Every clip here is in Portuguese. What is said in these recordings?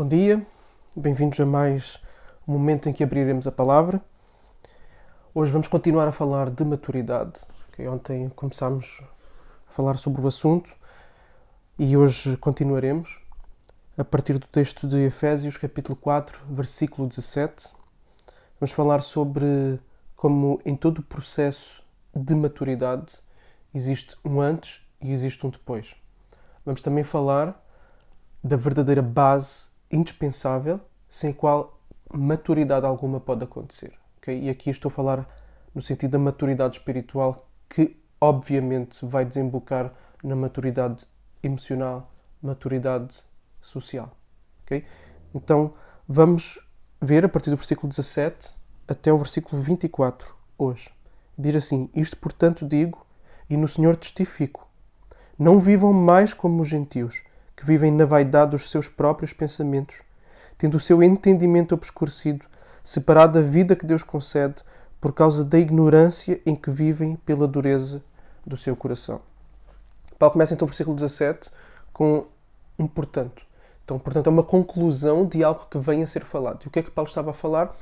Bom dia, bem-vindos a mais um momento em que abriremos a palavra. Hoje vamos continuar a falar de maturidade. Ontem começámos a falar sobre o assunto e hoje continuaremos a partir do texto de Efésios, capítulo 4, versículo 17. Vamos falar sobre como em todo o processo de maturidade existe um antes e existe um depois. Vamos também falar da verdadeira base indispensável, sem a qual maturidade alguma pode acontecer. Okay? E aqui estou a falar no sentido da maturidade espiritual, que obviamente vai desembocar na maturidade emocional, maturidade social. Okay? Então vamos ver a partir do versículo 17 até o versículo 24 hoje. Diz assim: Isto, portanto, digo, e no Senhor testifico, não vivam mais como os gentios, que vivem na vaidade dos seus próprios pensamentos, tendo o seu entendimento obscurecido, separado da vida que Deus concede, por causa da ignorância em que vivem pela dureza do seu coração. Paulo começa então o versículo 17 com um portanto. Então, portanto, é uma conclusão de algo que vem a ser falado. E o que é que Paulo estava a falar?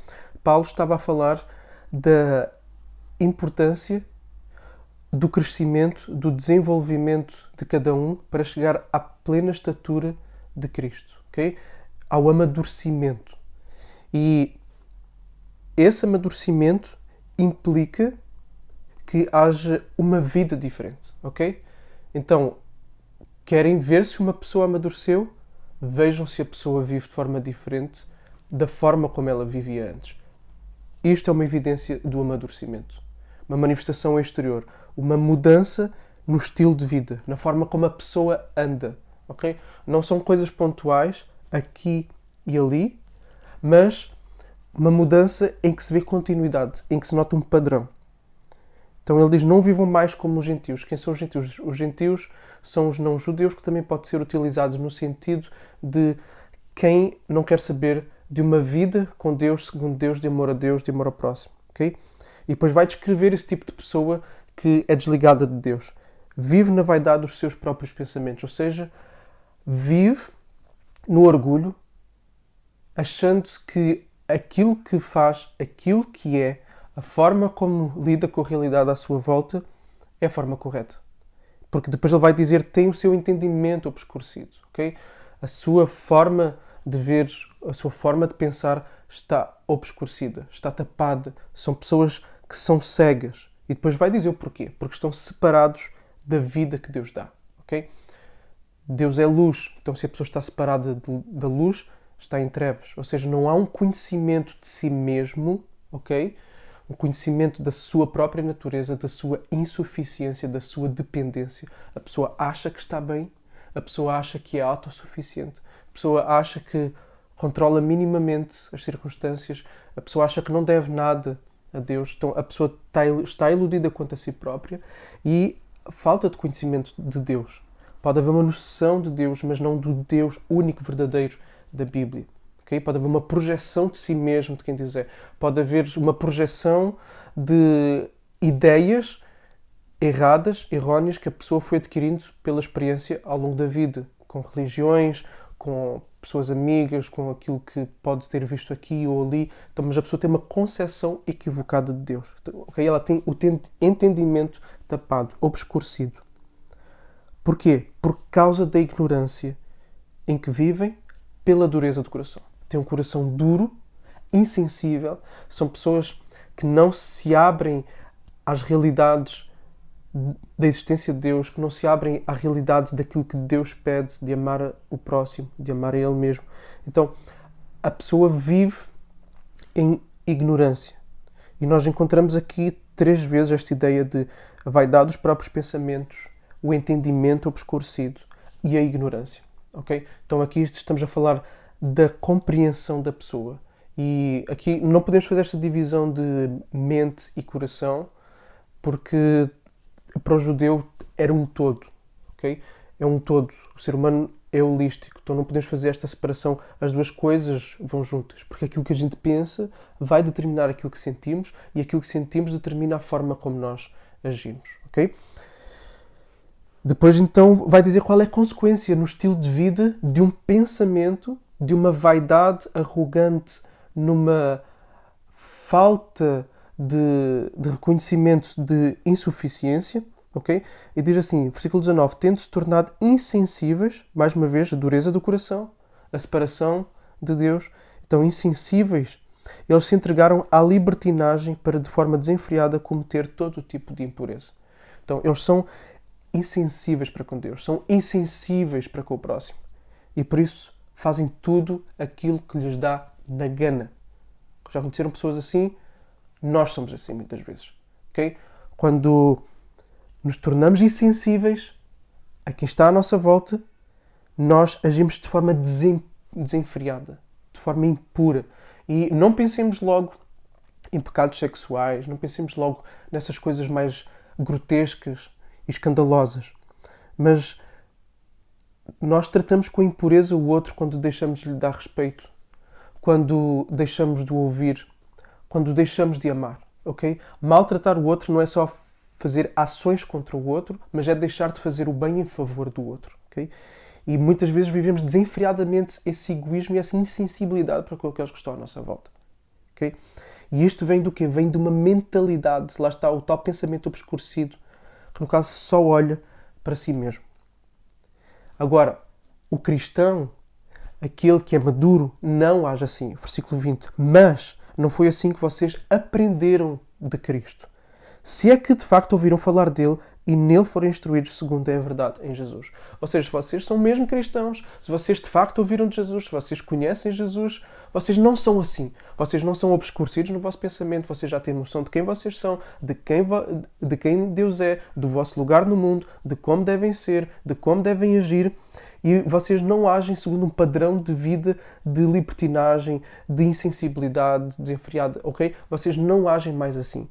Paulo estava a falar da importância do crescimento, do desenvolvimento de cada um para chegar à plena estatura de Cristo, okay? Ao amadurecimento. E esse amadurecimento implica que haja uma vida diferente, ok? Então, querem ver se uma pessoa amadureceu? Vejam se a pessoa vive de forma diferente da forma como ela vivia antes. Isto é uma evidência do amadurecimento. Uma manifestação exterior, uma mudança no estilo de vida, na forma como a pessoa anda, ok? Não são coisas pontuais, aqui e ali, mas uma mudança em que se vê continuidade, em que se nota um padrão. Então ele diz, não vivam mais como os gentios. Quem são os gentios? Os gentios são os não-judeus, que também pode ser utilizados no sentido de quem não quer saber de uma vida com Deus, segundo Deus, de amor a Deus, de amor ao próximo, ok? E depois vai descrever esse tipo de pessoa que é desligada de Deus. Vive na vaidade dos seus próprios pensamentos. Ou seja, vive no orgulho, achando que aquilo que faz, aquilo que é, a forma como lida com a realidade à sua volta, é a forma correta. Porque depois ele vai dizer que tem o seu entendimento obscurecido. Okay? A sua forma de ver, a sua forma de pensar está obscurecida, está tapada. São pessoas que são cegas. E depois vai dizer o porquê. Porque estão separados da vida que Deus dá. Okay? Deus é luz. Então se a pessoa está separada da luz, está em trevas. Ou seja, não há um conhecimento de si mesmo, ok? Um conhecimento da sua própria natureza, da sua insuficiência, da sua dependência. A pessoa acha que está bem. A pessoa acha que é autossuficiente. A pessoa acha que controla minimamente as circunstâncias. A pessoa acha que não deve nada a Deus. Então a pessoa está iludida quanto a si própria e falta de conhecimento de Deus. Pode haver uma noção de Deus, mas não do Deus único, verdadeiro da Bíblia. Okay? Pode haver uma projeção de si mesmo, de quem Deus é. Pode haver uma projeção de ideias erradas, erróneas, que a pessoa foi adquirindo pela experiência ao longo da vida, com religiões, com pessoas amigas, com aquilo que pode ter visto aqui ou ali. Então, mas a pessoa tem uma concepção equivocada de Deus. Okay? Ela tem o entendimento tapado, obscurecido. Porquê? Por causa da ignorância em que vivem, pela dureza do coração. Tem um coração duro, insensível. São pessoas que não se abrem às realidades da existência de Deus, que não se abrem à realidade daquilo que Deus pede, de amar o próximo, de amar a Ele mesmo. Então, a pessoa vive em ignorância. E nós encontramos aqui 3 vezes esta ideia de a vaidade dos próprios pensamentos, o entendimento obscurecido e a ignorância. Okay? Então aqui estamos a falar da compreensão da pessoa. E aqui não podemos fazer esta divisão de mente e coração, porque para o judeu era um todo. Okay? É um todo. O ser humano é holístico. Então não podemos fazer esta separação. As duas coisas vão juntas. Porque aquilo que a gente pensa vai determinar aquilo que sentimos e aquilo que sentimos determina a forma como nós agimos. Okay? Depois, então, vai dizer qual é a consequência no estilo de vida de um pensamento de uma vaidade arrogante, numa falta de reconhecimento de insuficiência, ok? E diz assim, versículo 19, tendo-se tornado insensíveis, mais uma vez, a dureza do coração, a separação de Deus, então insensíveis, eles se entregaram à libertinagem para, de forma desenfreada, cometer todo o tipo de impureza. Então, eles são insensíveis para com Deus, são insensíveis para com o próximo. E por isso fazem tudo aquilo que lhes dá na gana. Já conheceram pessoas assim? Nós somos assim muitas vezes. Okay? Quando nos tornamos insensíveis a quem está à nossa volta, nós agimos de forma desenfreada, de forma impura. E não pensemos logo em pecados sexuais, não pensemos logo nessas coisas mais grotescas e escandalosas. Mas nós tratamos com impureza o outro quando deixamos de lhe dar respeito, quando deixamos de o ouvir, quando deixamos de amar, ok? Maltratar o outro não é só fazer ações contra o outro, mas é deixar de fazer o bem em favor do outro, ok? E muitas vezes vivemos desenfreadamente esse egoísmo e essa insensibilidade para com aqueles que estão à nossa volta, ok? E isto vem do quê? Vem de uma mentalidade, lá está o tal pensamento obscurecido, que no caso só olha para si mesmo. Agora, o cristão, aquele que é maduro, não age assim. Versículo 20. Mas não foi assim que vocês aprenderam de Cristo. Se é que de facto ouviram falar dele e nele foram instruídos segundo é a verdade em Jesus. Ou seja, se vocês são mesmo cristãos, se vocês de facto ouviram de Jesus, se vocês conhecem Jesus, vocês não são assim. Vocês não são obscurecidos no vosso pensamento, vocês já têm noção de quem vocês são, de quem Deus é, do vosso lugar no mundo, de como devem ser, de como devem agir. E vocês não agem segundo um padrão de vida de libertinagem, de insensibilidade, desenfreada, ok? Vocês não agem mais assim.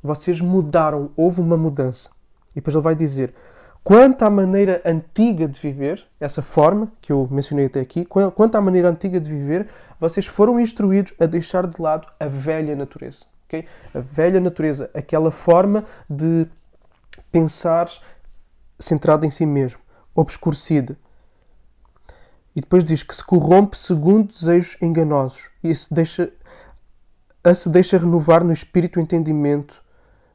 Vocês mudaram, houve uma mudança. E depois ele vai dizer, quanto à maneira antiga de viver, essa forma que eu mencionei até aqui, quanto à maneira antiga de viver, vocês foram instruídos a deixar de lado a velha natureza. Okay? A velha natureza, aquela forma de pensar centrada em si mesmo, obscurecida. E depois diz que se corrompe segundo desejos enganosos e se deixa renovar no espírito o entendimento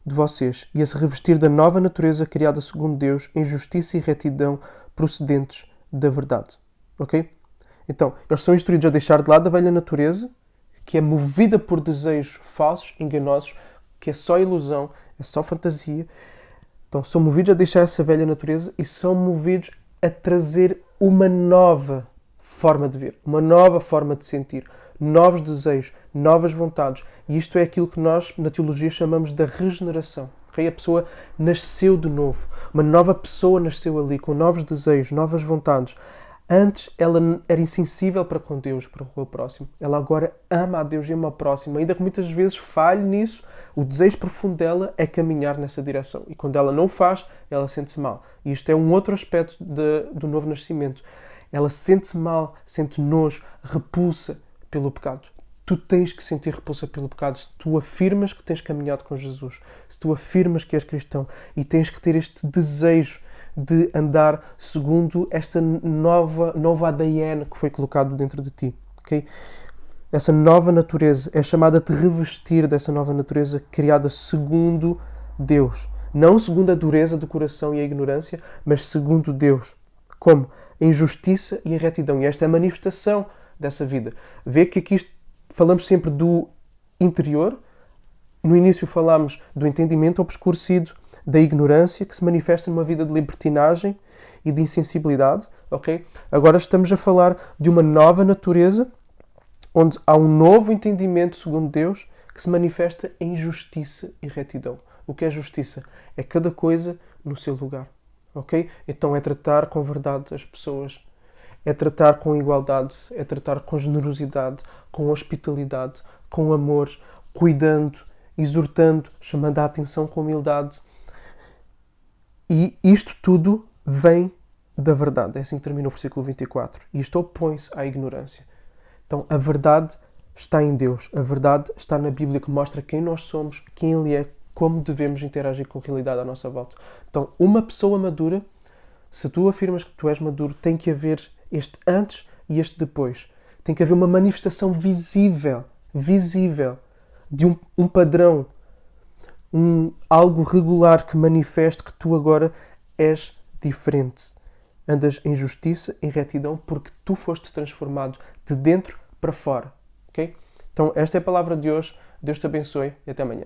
de vocês e a se revestir da nova natureza criada segundo Deus em justiça e retidão procedentes da verdade. Ok? Então, eles são instruídos a deixar de lado a velha natureza, que é movida por desejos falsos, enganosos, que é só ilusão, é só fantasia. Então, são movidos a deixar essa velha natureza e são movidos a trazer uma nova forma de ver, uma nova forma de sentir, novos desejos, novas vontades. E isto é aquilo que nós, na teologia, chamamos de regeneração. Okay? A pessoa nasceu de novo. Uma nova pessoa nasceu ali, com novos desejos, novas vontades. Antes, ela era insensível para com Deus, para o próximo. Ela agora ama a Deus e ama o próximo. Ainda que muitas vezes falhe nisso, o desejo profundo dela é caminhar nessa direção. E quando ela não o faz, ela sente-se mal. E isto é um outro aspecto do novo nascimento. Ela sente-se mal, sente nojo, repulsa pelo pecado. Tu tens que sentir repulsa pelo pecado se tu afirmas que tens caminhado com Jesus, se tu afirmas que és cristão e tens que ter este desejo de andar segundo esta nova ADN que foi colocado dentro de ti. Okay? Essa nova natureza é chamada a te revestir dessa nova natureza criada segundo Deus. Não segundo a dureza do coração e a ignorância, mas segundo Deus. Como? Em justiça e em retidão. E esta é a manifestação dessa vida. Vê que aqui falamos sempre do interior. No início falámos do entendimento obscurecido, da ignorância, que se manifesta numa vida de libertinagem e de insensibilidade. Okay? Agora estamos a falar de uma nova natureza, onde há um novo entendimento, segundo Deus, que se manifesta em justiça e retidão. O que é justiça? É cada coisa no seu lugar. Okay? Então é tratar com verdade as pessoas, é tratar com igualdade, é tratar com generosidade, com hospitalidade, com amor, cuidando, exortando, chamando a atenção com humildade. E isto tudo vem da verdade. É assim que termina o versículo 24. E isto opõe-se à ignorância. Então a verdade está em Deus. A verdade está na Bíblia, que mostra quem nós somos, quem Ele é, como devemos interagir com a realidade à nossa volta. Então, uma pessoa madura, se tu afirmas que tu és maduro, tem que haver Este antes e este depois. Tem que haver uma manifestação visível de um padrão, algo regular que manifeste que tu agora és diferente. Andas em justiça, em retidão, porque tu foste transformado de dentro para fora. Ok? Então, esta é a palavra de hoje. Deus te abençoe e até amanhã.